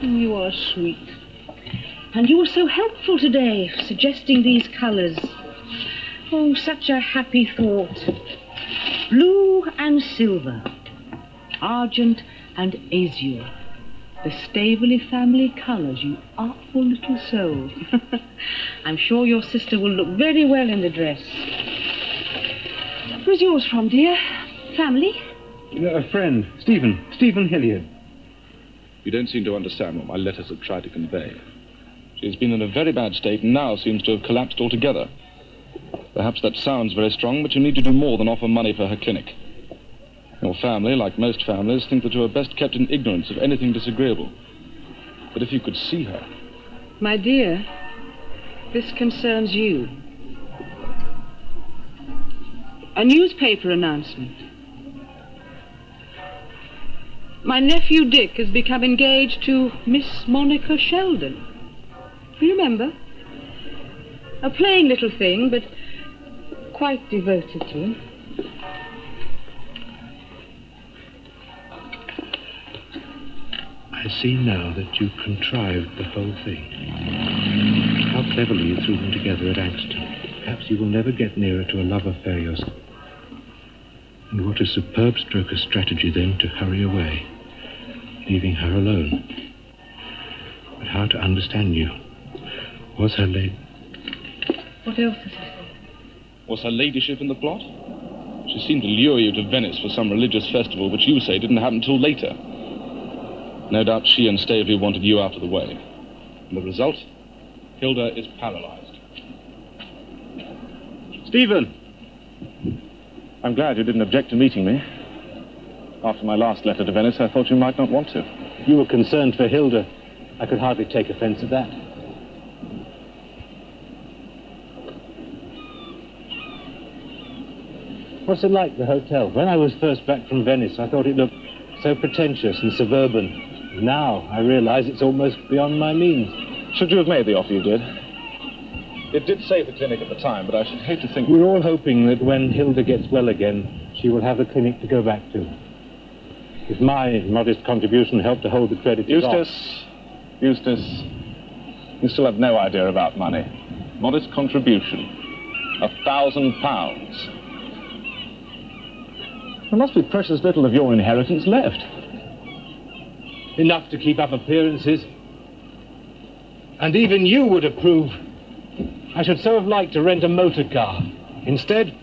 You are sweet. And you were so helpful today, suggesting these colours. Oh, such a happy thought. Blue and silver. Argent and azure. The Staveley family colours, you artful little soul. I'm sure your sister will look very well in the dress. Where's yours from, dear? Family? A friend, Stephen Hilliard. You don't seem to understand what my letters have tried to convey. She's been in a very bad state and now seems to have collapsed altogether. Perhaps that sounds very strong, but you need to do more than offer money for her clinic. Your family, like most families, think that you are best kept in ignorance of anything disagreeable. But if you could see her... My dear, this concerns you. A newspaper announcement. My nephew Dick has become engaged to Miss Monica Sheldon. You remember? A plain little thing, but quite devoted to him. I see now that you contrived the whole thing. How cleverly you threw them together at Axton. Perhaps you will never get nearer to a love affair yourself. And what a superb stroke of strategy then to hurry away, leaving her alone. But how to understand you? Was her What else does he say? Was her ladyship in the plot? She seemed to lure you to Venice for some religious festival, which you say didn't happen till later. No doubt she and Staveley wanted you out of the way. And the result? Hilda is paralyzed. Stephen! I'm glad you didn't object to meeting me. After my last letter to Venice, I thought you might not want to. You were concerned for Hilda. I could hardly take offense at that. What's it like, the hotel? When I was first back from Venice, I thought it looked so pretentious and suburban. Now I realize it's almost beyond my means. Should you have made the offer you did? It did save the clinic at the time, but I should hate to think... We're all hoping that when Hilda gets well again, she will have a clinic to go back to. If my modest contribution helped to hold the creditors off... Eustace, you still have no idea about money. Modest contribution. £1,000. There must be precious little of your inheritance left. Enough to keep up appearances. And even you would approve. I should so have liked to rent a motor car. Instead,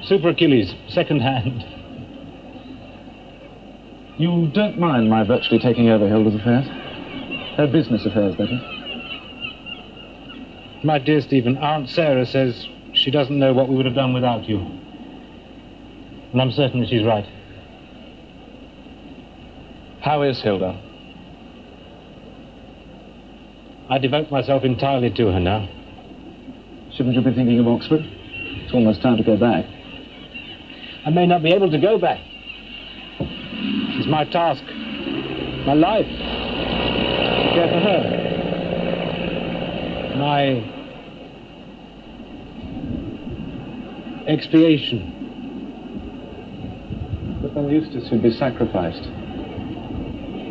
Super Achilles, second hand. You don't mind my virtually taking over Hilda's affairs? Her business affairs, that is. My dear Stephen, Aunt Sarah says she doesn't know what we would have done without you. And I'm certain that she's right. How is Hilda? I devote myself entirely to her now. Shouldn't you be thinking of Oxford? It's almost time to go back. I may not be able to go back. It's my task, my life, to care for her. My expiation. But then Eustace would be sacrificed.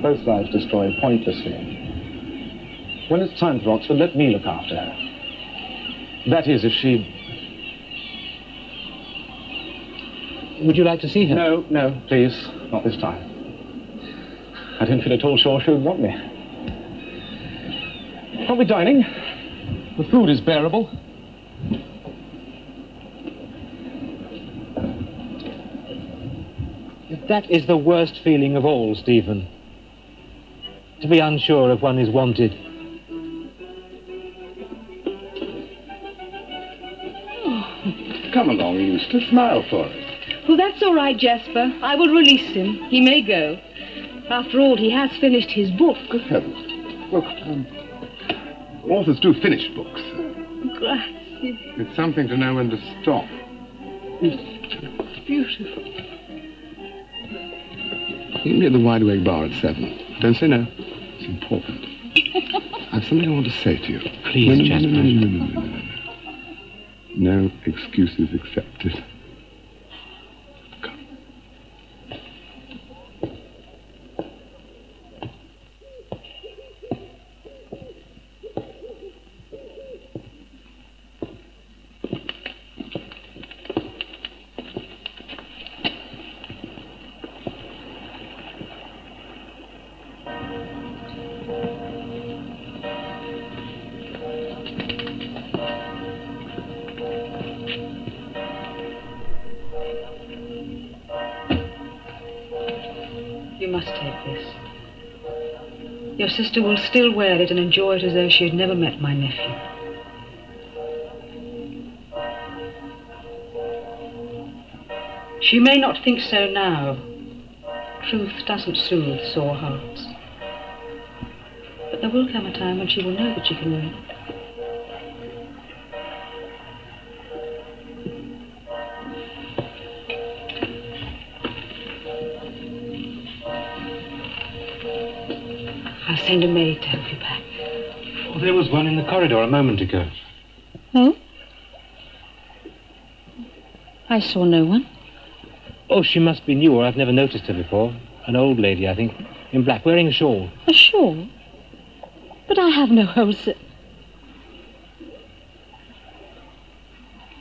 Both lives destroyed pointlessly. When it's time for Oxford, let me look after her. That is, if she... Would you like to see her? No, please, not this time. I don't feel at all sure she would want me. Are we dining? The food is bearable. That is the worst feeling of all, Stephen. To be unsure if one is wanted. Come along, Eustace, smile for us. Well, that's all right, Jasper. I will release him. He may go. After all, he has finished his book. Good heavens. Look, authors do finish books. Grazie. It's something to know when to stop. It's beautiful. You can be at the Wide Awake Bar at 7. Don't say no. It's important. I've something I want to say to you. Please, Jasper. No. No excuses accepted. Come. You must take this. Your sister will still wear it and enjoy it as though she had never met my nephew. She may not think so now. Truth doesn't soothe sore hearts. But there will come a time when she will know that she can wear it. I'll send a maid to help you pack. Oh, there was one in the corridor a moment ago. Oh? I saw no one. Oh, she must be new, or I've never noticed her before. An old lady, I think, in black, wearing a shawl. A shawl? But I have no hose.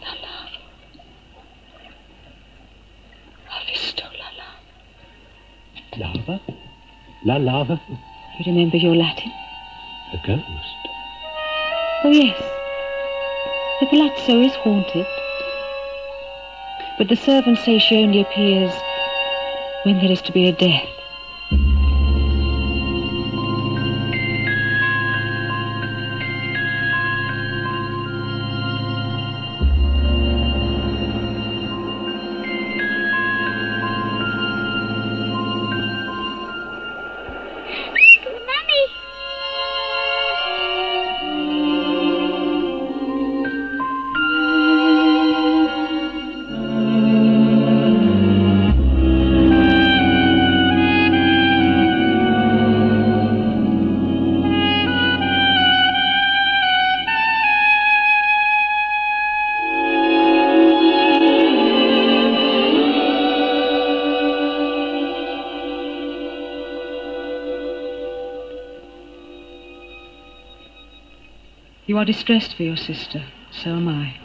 La lava. Ho visto la lava. Lava? La lava? You remember your Latin? A ghost? Oh, yes. The palazzo is haunted. But the servants say she only appears when there is to be a death. You are distressed for your sister, so am I.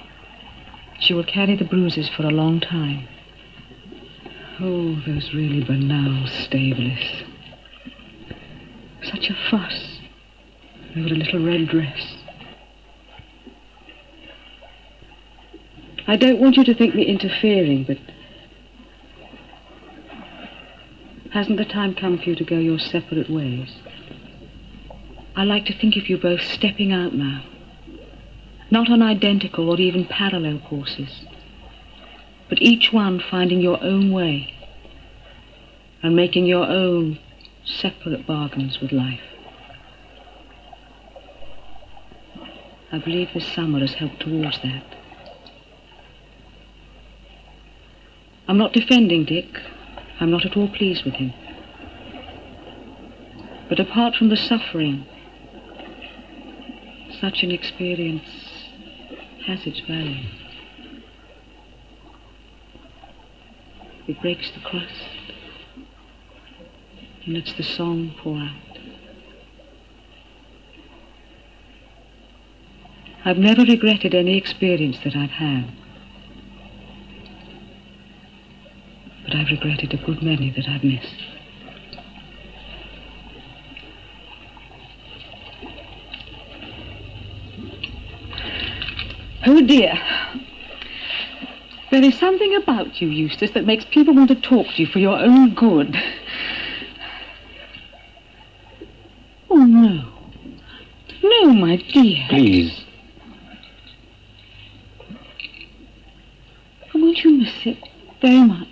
She will carry the bruises for a long time. Oh, those really banal stablers. Such a fuss over a little red dress. I don't want you to think me interfering, but hasn't the time come for you to go your separate ways? I like to think of you both stepping out now. Not on identical or even parallel courses, but each one finding your own way and making your own separate bargains with life. I believe this summer has helped towards that. I'm not defending Dick. I'm not at all pleased with him. But apart from the suffering, such an experience has its value. It breaks the crust and lets the song pour out. I've never regretted any experience that I've had, but I've regretted a good many that I've missed. Oh dear. There is something about you, Eustace, that makes people want to talk to you for your own good. Oh, no. No, my dear. Please. Won't you miss it very much?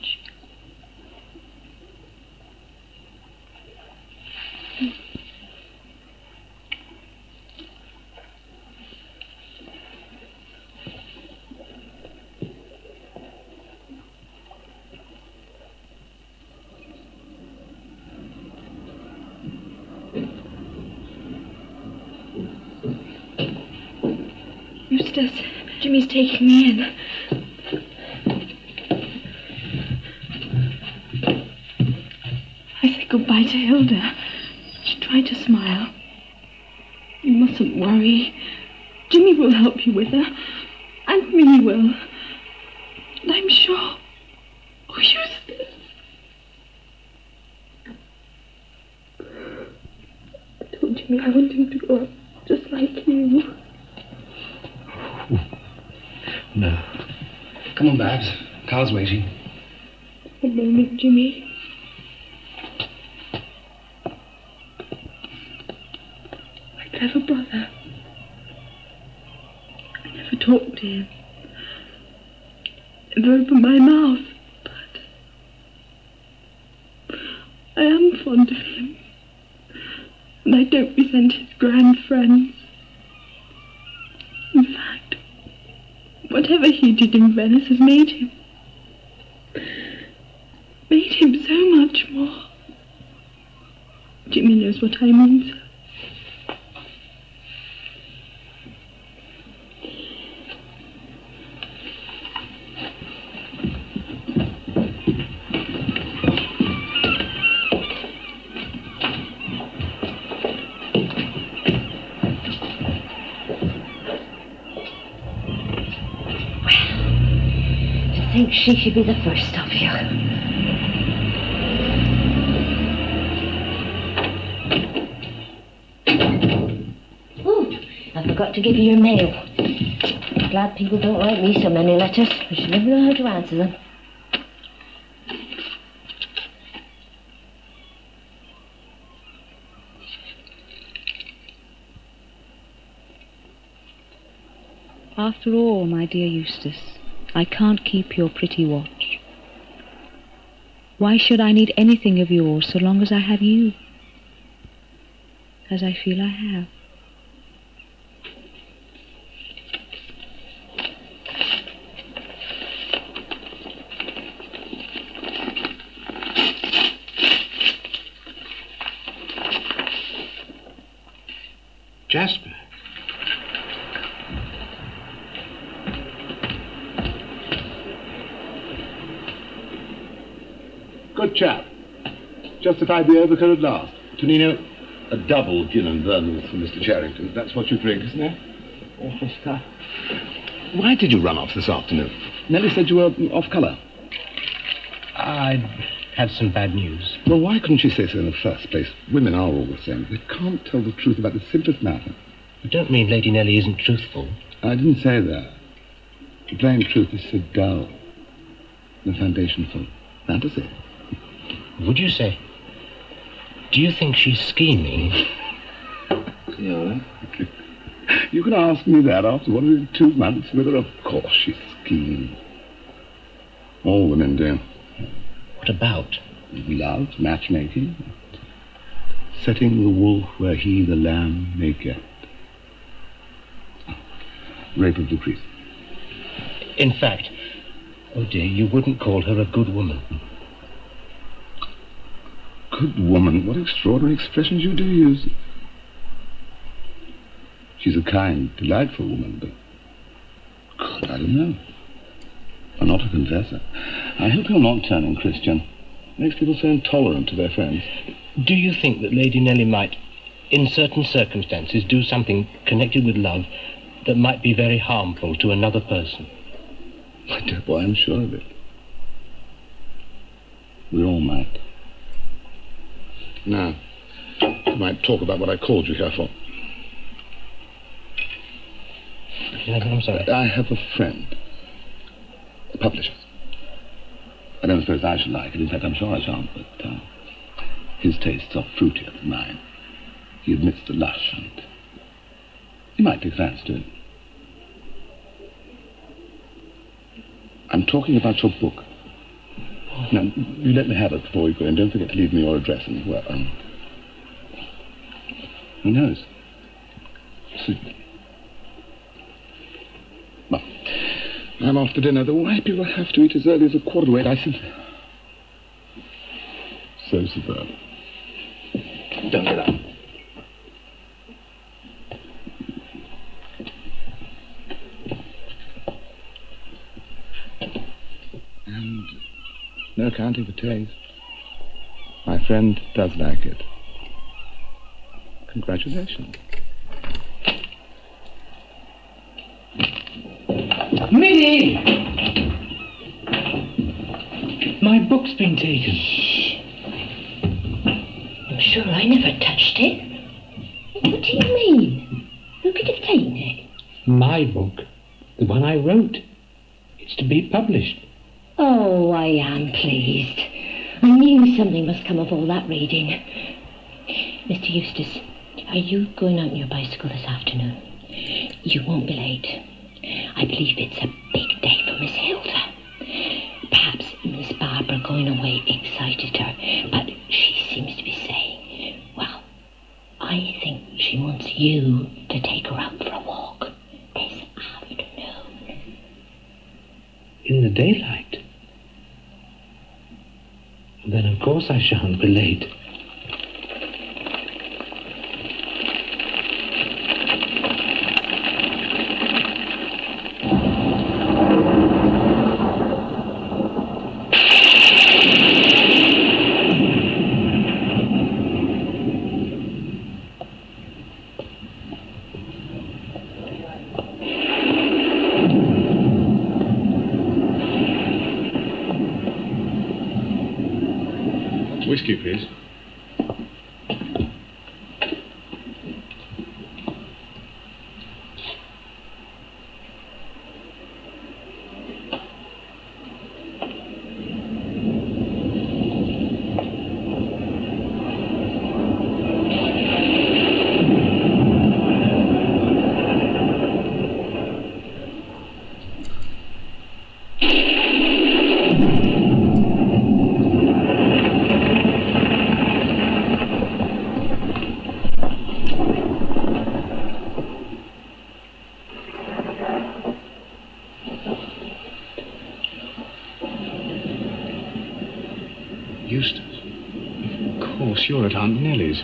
Eustace, Jimmy's taking me in. I said goodbye to Hilda. She tried to smile. You mustn't worry. Jimmy will help you with her. And Millie will. And I'm sure. Oh, Eustace. I told Jimmy I want him to grow up just like you. No. Come on, Babs. Carl's waiting. A moment, Jimmy. clever brother. I never talked to him. Never opened my mouth, but I am fond of him. And I don't resent his grand friends. In fact, whatever he did in Venice has made him so much more. Jimmy knows what I mean, sir. I think she should be the first of you. Oh, I forgot to give you your mail. Glad people don't write me so many letters. I should never know how to answer them. After all, my dear Eustace, I can't keep your pretty watch. Why should I need anything of yours so long as I have you? As I feel I have. Jasper. Good chap. Justified the overcoat at last. Tonino, A double gin and vermouth for Mr. Charrington. That's what you drink, isn't it? awful stuff. Why did you run off this afternoon? Nellie said you were off colour. I had some bad news. Well, why couldn't she say so in the first place? Women are all the same. They can't tell the truth about the simplest matter. I don't mean Lady Nellie isn't truthful. I didn't say that. The plain truth is so dull. The foundation for fantasy. Would you say? Do you think she's scheming? Yeah. You can ask me that after what is it, 2 months with her? Of course she's scheming. All women do. What about? Love, matchmaking, setting the wolf where he, the lamb, may get. Rape of Lucrece. In fact, oh dear, you wouldn't call her a good woman. Good woman, what extraordinary expressions you do use. She's a kind, delightful woman, but good, I don't know. I'm not a confessor. I hope you're not turning Christian. Makes people so intolerant to their friends. Do you think that Lady Nellie might, in certain circumstances, do something connected with love that might be very harmful to another person? My dear boy, I'm sure of it. We all might. Now, you might talk about what I called you here for. I'm sorry. I have a friend. A publisher. I don't suppose I shall like it. In fact, I'm sure I shan't, but his tastes are fruitier than mine. He admits the lush, and he might take fancy to it. I'm talking about your book. Now, you let me have it before you go, and don't forget to leave me your address. And, well, who knows? So, well, I'm off to dinner. Why people have to eat as early as 7:45? I simply... So superb. Don't get up. And no accounting for taste. My friend does like it. Congratulations. Minnie! My book's been taken. I'm sure I never touched it. What do you mean? Who could have taken it? My book. The one I wrote. It's to be published. Oh, I am pleased. I knew something must come of all that reading. Mr. Eustace, Are you going on your bicycle this afternoon? You won't be late. I believe it's a big day for Miss Hilda. Perhaps Miss Barbara going away excited her, but she seems to be saying, well, I think she wants you to take her out for a walk this afternoon. In the daylight? Then of course I shan't be late. Whiskey, please. Eustace, of course, you're at Aunt Nellie's.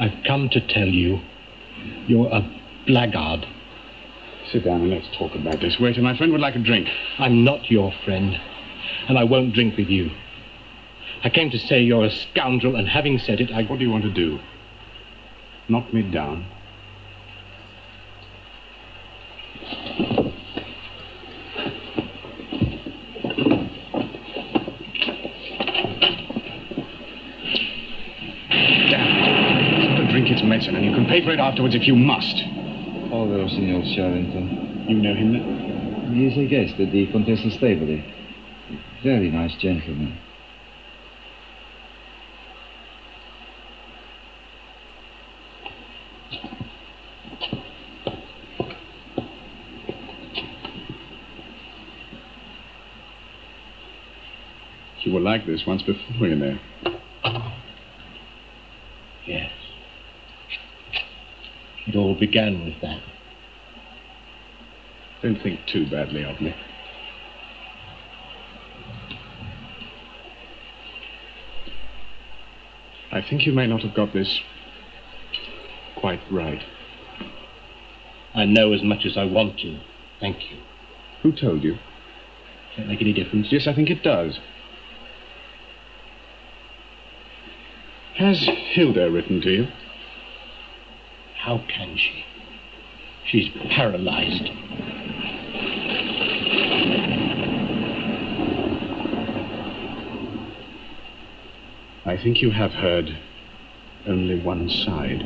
I've come to tell you, you're a blackguard. Sit down and let's talk about this. Waiter, my friend would like a drink. I'm not your friend, and I won't drink with you. I came to say you're a scoundrel, and having said it, What do you want to do? Knock me down? It's medicine, and you can pay for it afterwards if you must. Although, Signor Sherrington. You know him then? He is a guest at the Contessa's stable. Very nice gentleman. You were like this once before, you know. Yes. It all began with that. Don't think too badly of me. I think you may not have got this quite right. I know as much as I want to. Thank you. Who told you? Does that make any difference? Yes, I think it does. Has Hilda written to you? How can she? She's paralyzed. I think you have heard only one side.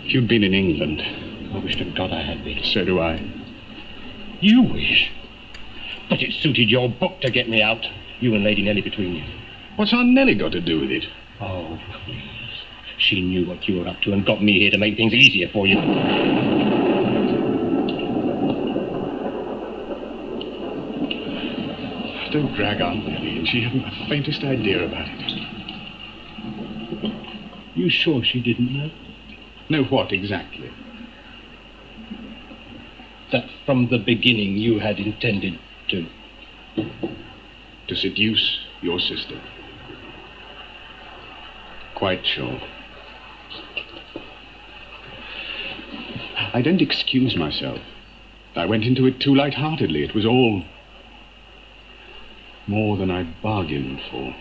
If you'd been in England... I wish to God I had been. So do I. You wish? But it suited your book to get me out. You and Lady Nellie between you. What's Aunt Nellie got to do with it? Oh, please. She knew what you were up to and got me here to make things easier for you. Don't drag Aunt Nellie in. She hadn't the faintest idea about it. You sure she didn't know? Know what exactly? That from the beginning you had intended to... To seduce your sister. Quite sure. I don't excuse myself. I went into it too light-heartedly. It was all more than I bargained for.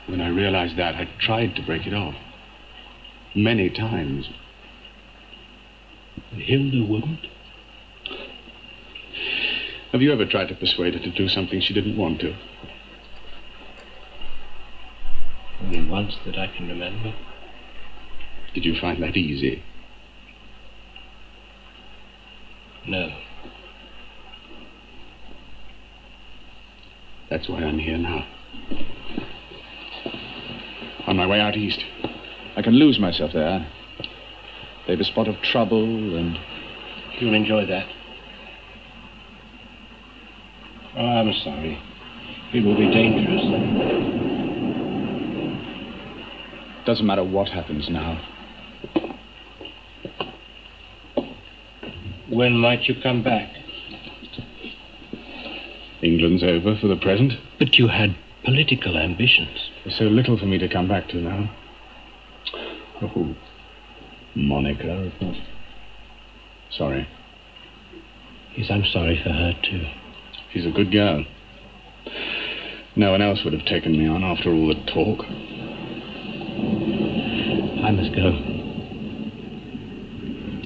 When I realized that, I tried to break it off. Many times. Hilda wouldn't? Have you ever tried to persuade her to do something she didn't want to? Only once that I can remember. Did you find that easy? No. That's why I'm here now. On my way out east. I can lose myself there. They've a spot of trouble and... You'll enjoy that. Oh, I'm sorry. It will be dangerous. Doesn't matter what happens now. When might you come back? England's over for the present. But you had political ambitions. There's so little for me to come back to now. Oh, Monica, of course. Sorry. Yes, I'm sorry for her, too. She's a good girl. No one else would have taken me on after all the talk. I must go.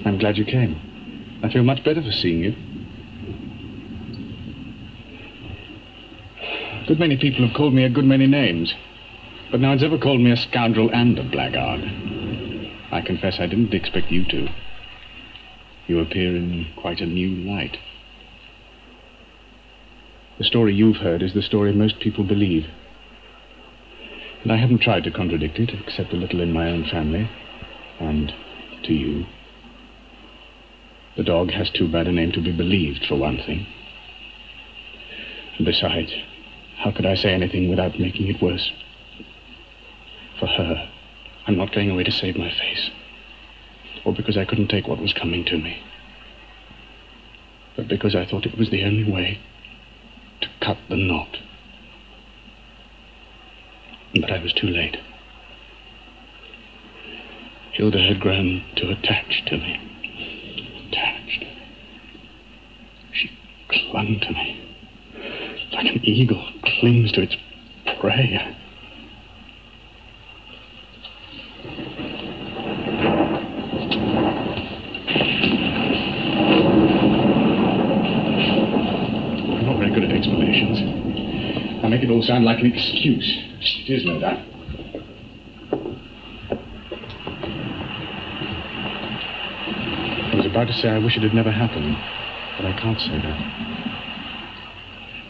I'm glad you came. I feel much better for seeing you. A good many people have called me a good many names, but no one's ever called me a scoundrel and a blackguard. I confess I didn't expect you to. You appear in quite a new light. The story you've heard is the story most people believe. And I haven't tried to contradict it, except a little in my own family, and to you. The dog has too bad a name to be believed, for one thing. And besides, how could I say anything without making it worse? For her, I'm not going away to save my face, or because I couldn't take what was coming to me, but because I thought it was the only way to cut the knot. But I was too late. Hilda had grown too attached to me. Attached. She clung to me like an eagle clings to its prey. I'm not very good at explanations. I make it all sound like an excuse. It is, no doubt. I was about to say I wish it had never happened, but I can't say that.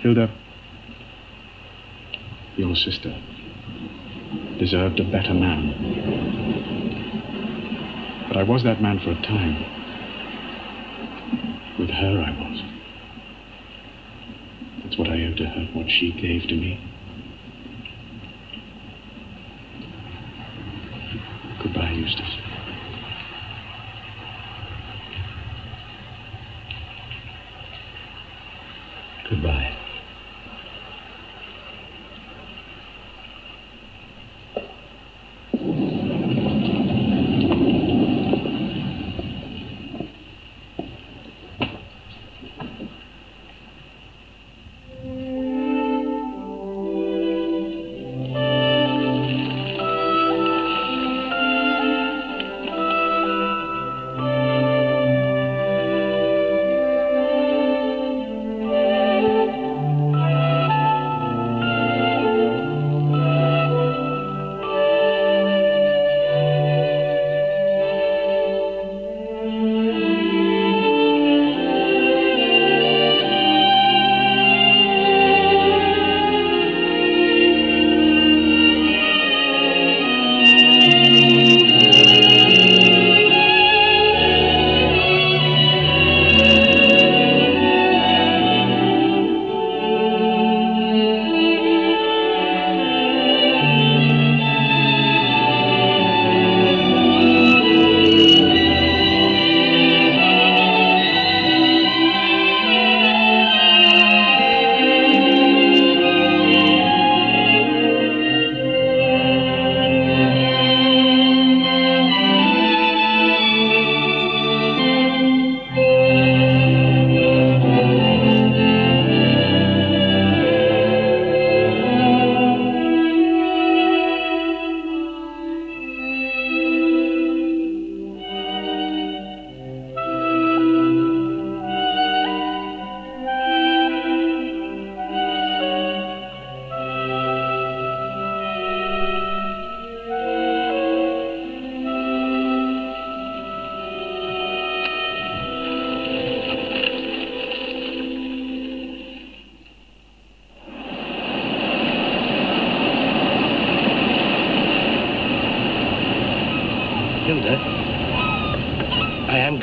Hilda, your sister deserved a better man. But I was that man for a time. With her, I was. That's what I owe to her, what she gave to me. Goodbye, Eustace. Goodbye.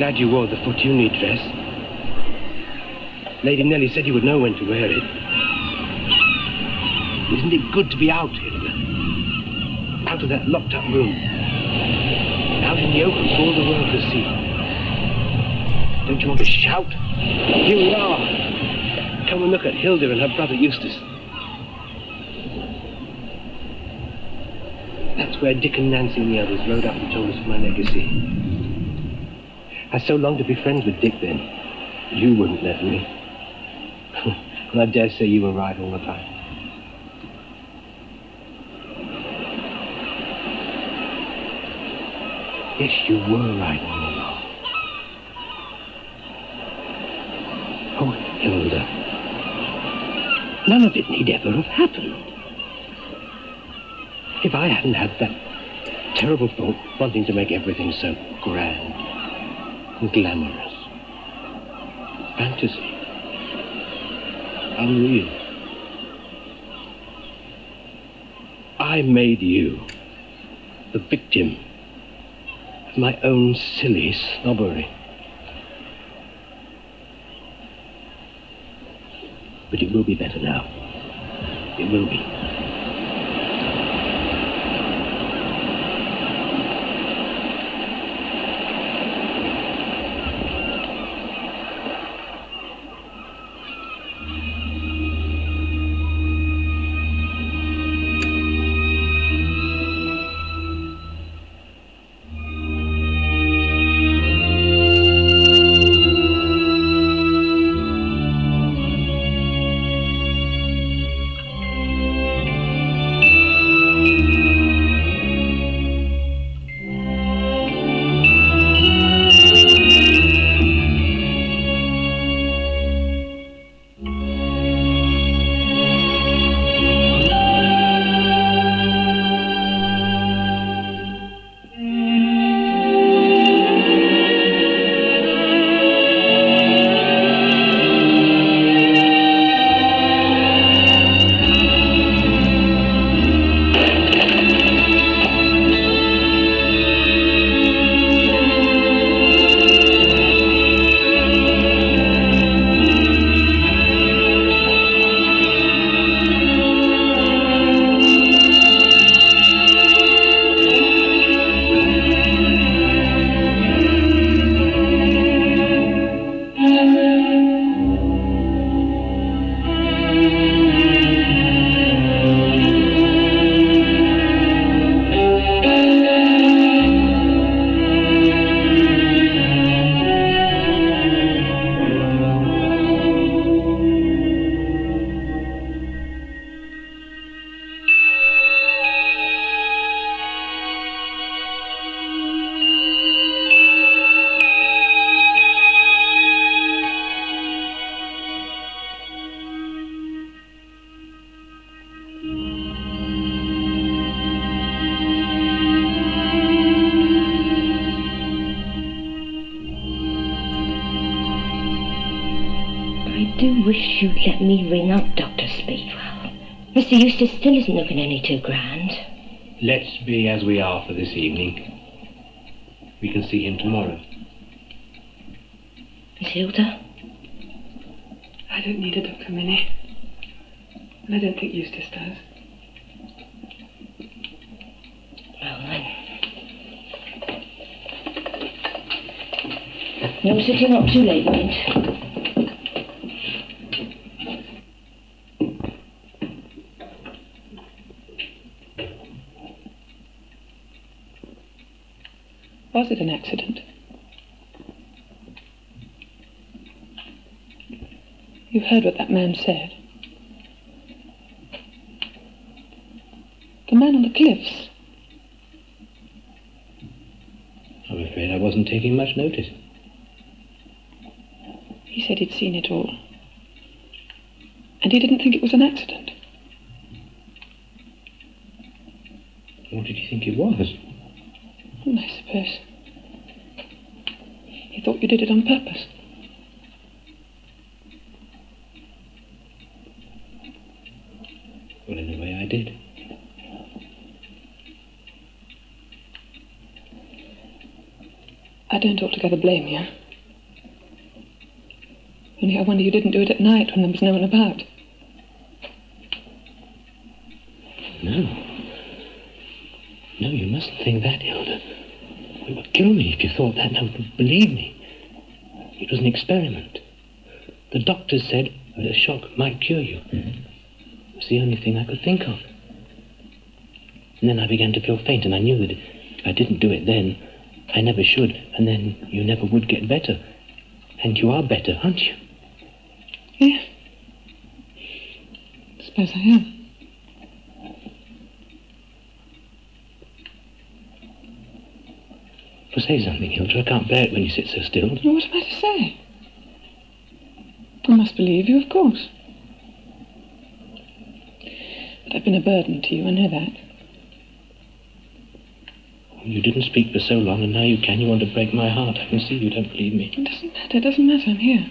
glad you wore the Fortuny dress. Lady Nellie said you would know when to wear it. Isn't it good to be out, Hilda? Out of that locked-up room. Out in the open for all the world to see. Don't you want to shout? Here we are. Come and look at Hilda and her brother Eustace. That's where Dick and Nancy and the others rode up and told us of my legacy. I so longed to be friends with Dick then. You wouldn't let me. And I dare say you were right all the time. Yes, you were right all along. Oh, Hilda. None of it need ever have happened. If I hadn't had that terrible thought wanting to make everything so grand and glamorous. Fantasy. Unreal. I made you the victim of my own silly snobbery. But it will be better now. It will be. Wish you'd let me ring up Dr. Speedwell. Mr. Eustace still isn't looking any too grand. Let's be as we are for this evening. We can see him tomorrow. Miss Hilda? I don't need a doctor, Minnie. And I don't think Eustace does. Well then. No sitting up too late, Mint. Was it an accident? You've heard what that man said. The man on the cliffs. I'm afraid I wasn't taking much notice. He said he'd seen it all. And he didn't think it was an accident. What did you think it was? Well, I suppose he thought you did it on purpose. Well, in a way I did. I I don't altogether blame you. Only I wonder you didn't do it at night when there was no one about. No. No, you mustn't think that, Hilda. It would kill me if you thought that. No, believe me. It was an experiment. The doctors said that a shock might cure you. It was the only thing I could think of. And then I began to feel faint, and I knew that if I didn't do it then, I never should, and then you never would get better. And you are better, aren't you? Yes. I suppose I am. Well, say something, Hilda. I can't bear it when you sit so still. Well, what am I to say? I must believe you, of course. But I've been a burden to you, I know that. You didn't speak for so long, and now you can. You want to break my heart. I can see you don't believe me. It doesn't matter. I'm here.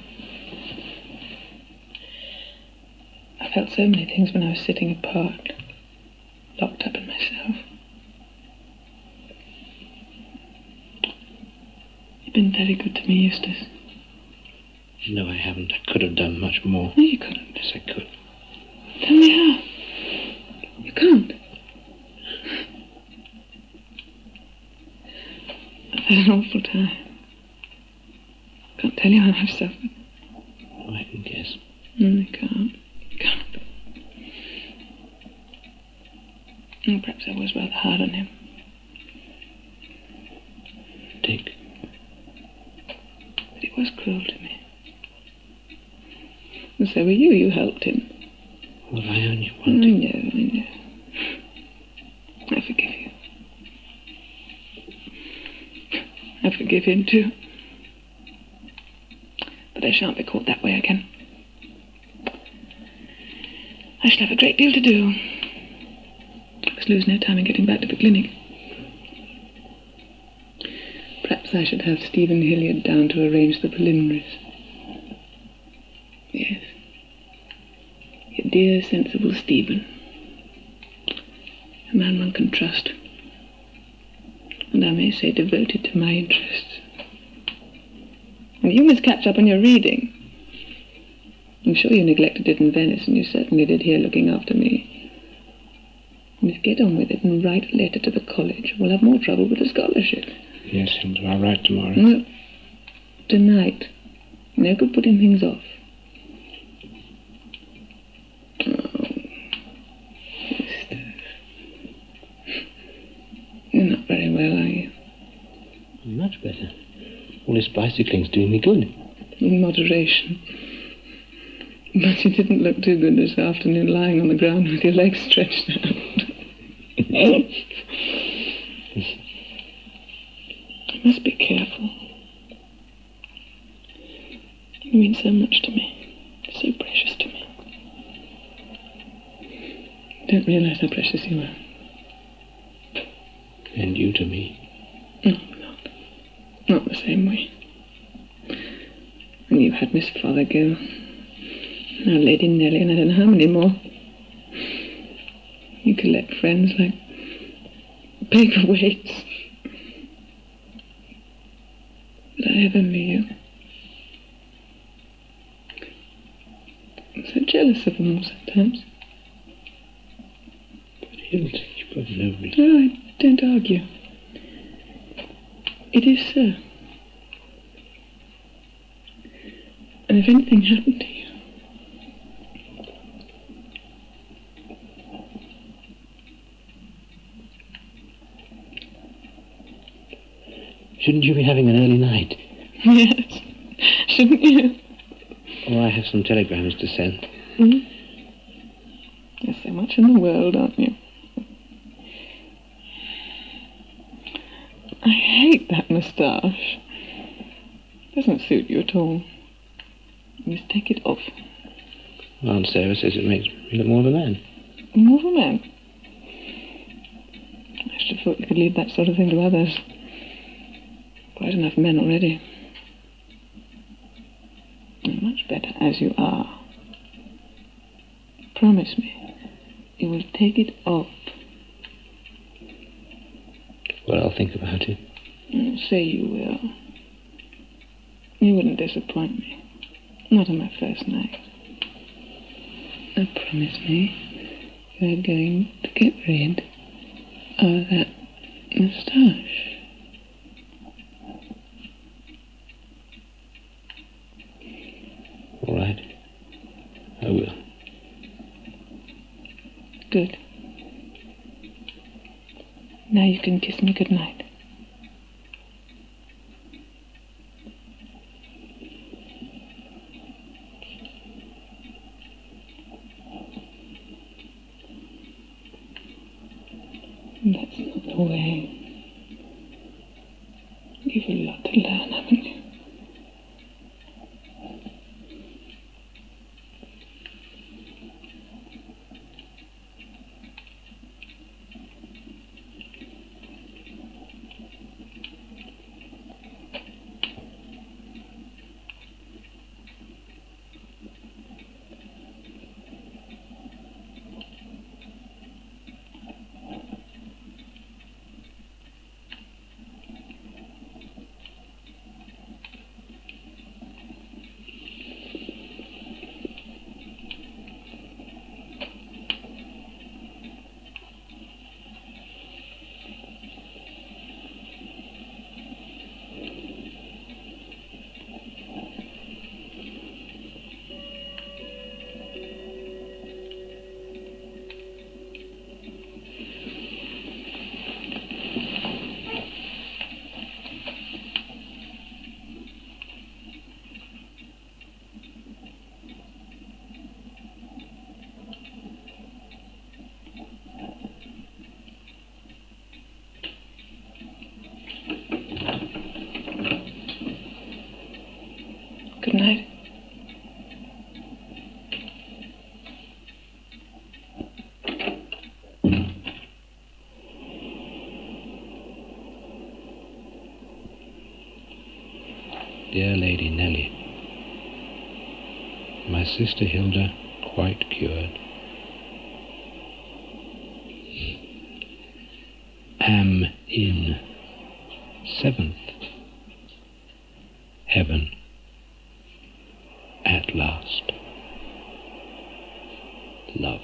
I felt so many things when I was sitting apart, locked up in myself. You've been very good to me, Eustace. No, I haven't. I could have done much more. No, you couldn't. Yes, I could. Tell me how. You can't. I've had an awful time. Can't tell you how I've suffered. Oh, I can guess. No, I can't. And perhaps I was rather hard on him. Dick. But he was cruel to me. And so were you. You helped him. Well, I only wanted... I know. I forgive you. I forgive him too. But I shan't be caught that way again. I shall have a great deal to do. I must lose no time in getting back to the clinic. Perhaps I should have Stephen Hilliard down to arrange the preliminaries. Yes. Your dear, sensible Stephen. A man one can trust. And I may say devoted to my interests. And you must catch up on your reading. I'm sure you neglected it in Venice, and you certainly did here looking after me. You must get on with it and write a letter to the college. We'll have more trouble with the scholarship. Yes, Hilda, I'll write tomorrow. No, tonight. No good putting things off. Oh, Eustace. You're not very well, are you? Much better. All this bicycling's doing me good. In moderation. But you didn't look too good this afternoon, lying on the ground with your legs stretched out. You must be careful. You mean so much to me. So precious to me. You don't realise how precious you are. And you to me. No, not the same way. And you've had Miss Fothergill. Now Lady Nellie, and I don't know how many more. You collect friends like paperweights. But I have only you. I'm so jealous of them all sometimes. But Hilda, you've got no reason. No, I don't argue. It is so. And if anything happened to you, shouldn't you be having an early night? Yes. Shouldn't you? Oh, I have some telegrams to send. Mm-hmm. There's so much in the world, aren't you? I hate that moustache. Doesn't suit you at all. You must take it off. Aunt Sarah says it makes me look more of a man. More of a man? I should have thought you could leave that sort of thing to others. Quite enough men already. You're much better as you are. Promise me, you will take it off. Well, I'll think about it. Say you will. You wouldn't disappoint me. Not on my first night. Now promise me you're going to get rid of that moustache. All right. I will. Good. Now you can kiss me goodnight. That's not the way. You've a lot to learn, haven't you? Good night. Dear Lady Nellie, my sister Hilda quite cured. Am in 7th heaven at last. Love.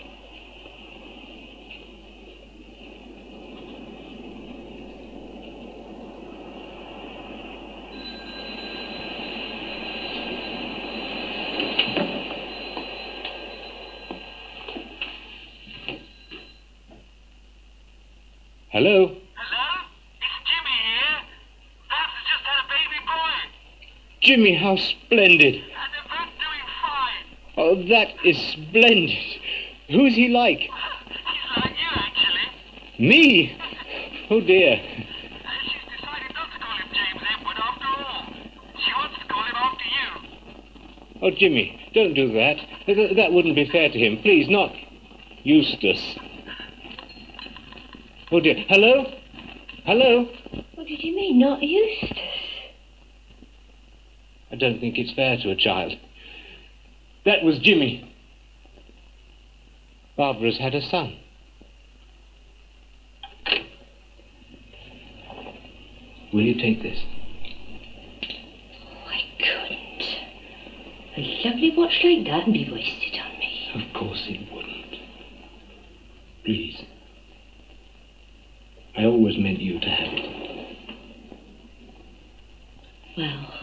Hello? Hello? It's Jimmy here. Dad has just had a baby boy. Jimmy, how splendid. And they're both doing fine. Oh, that is splendid. Who's he like? He's like you, actually. Me? Oh, dear. She's decided not to call him James Edward after all. She wants to call him after you. Oh, Jimmy, don't do that. That wouldn't be fair to him. Please, not Eustace. Oh, dear. Hello? Hello? What did you mean, not Eustace? I don't think it's fair to a child. That was Jimmy. Barbara's had a son. Will you take this? I couldn't. A lovely watch like that and be wasted on me. Of course it wouldn't. Please. I always meant you to have it. Well,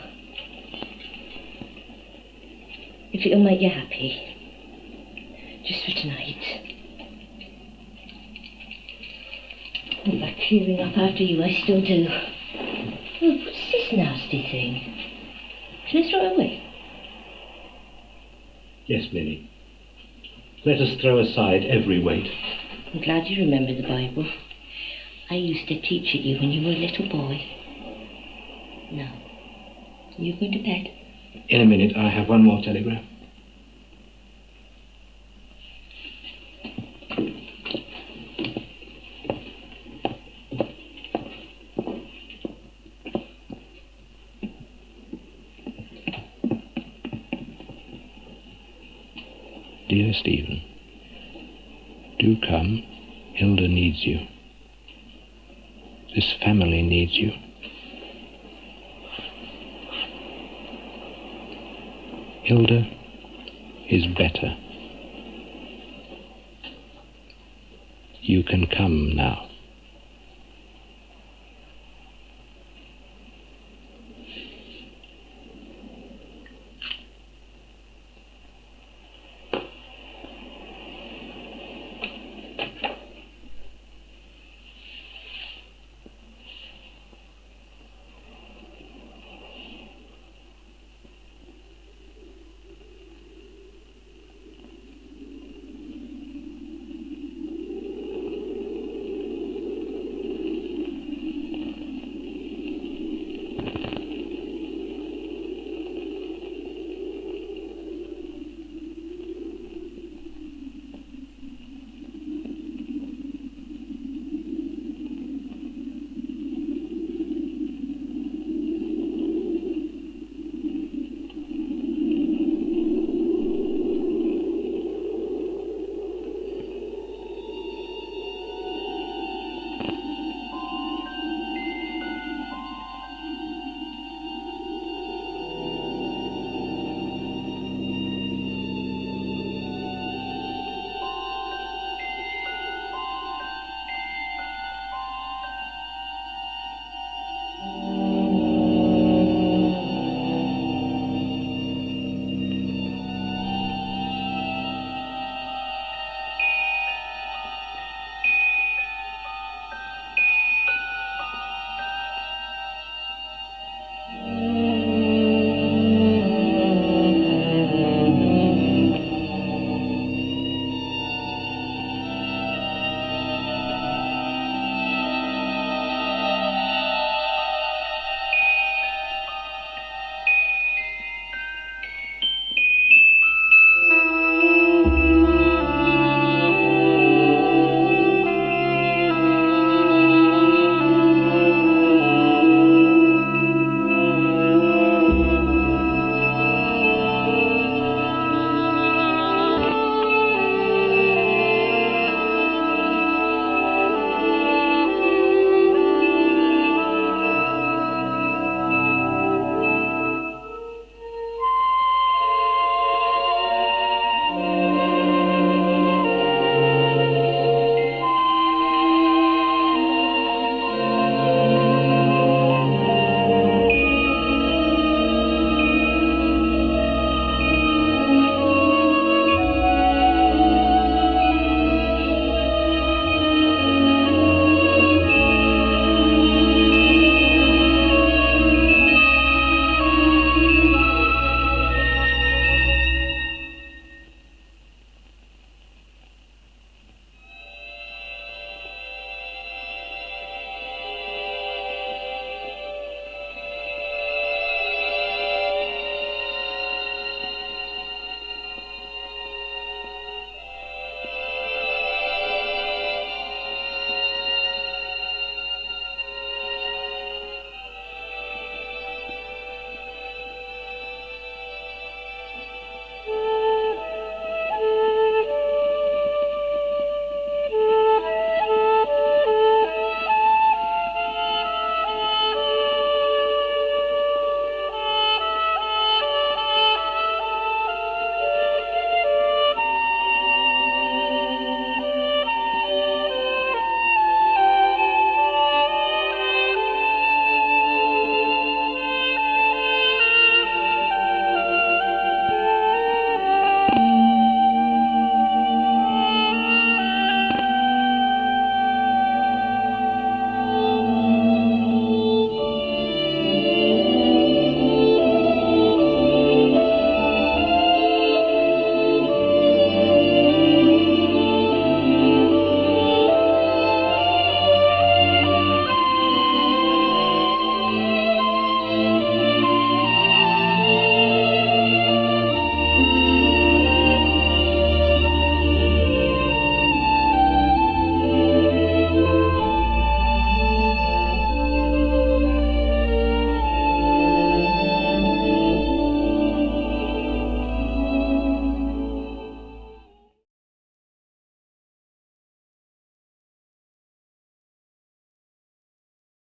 if it'll make you happy, just for tonight. All that clearing up after you, I still do. Oh, what's this nasty thing? Can I throw it away? Yes, Millie. Let us throw aside every weight. I'm glad you remember the Bible. I used to teach it you when you were a little boy. Now, you going to bed? In a minute, I have one more telegram. Dear Stephen, do come. Hilda needs you. This family needs you. Hilda is better. You can come now.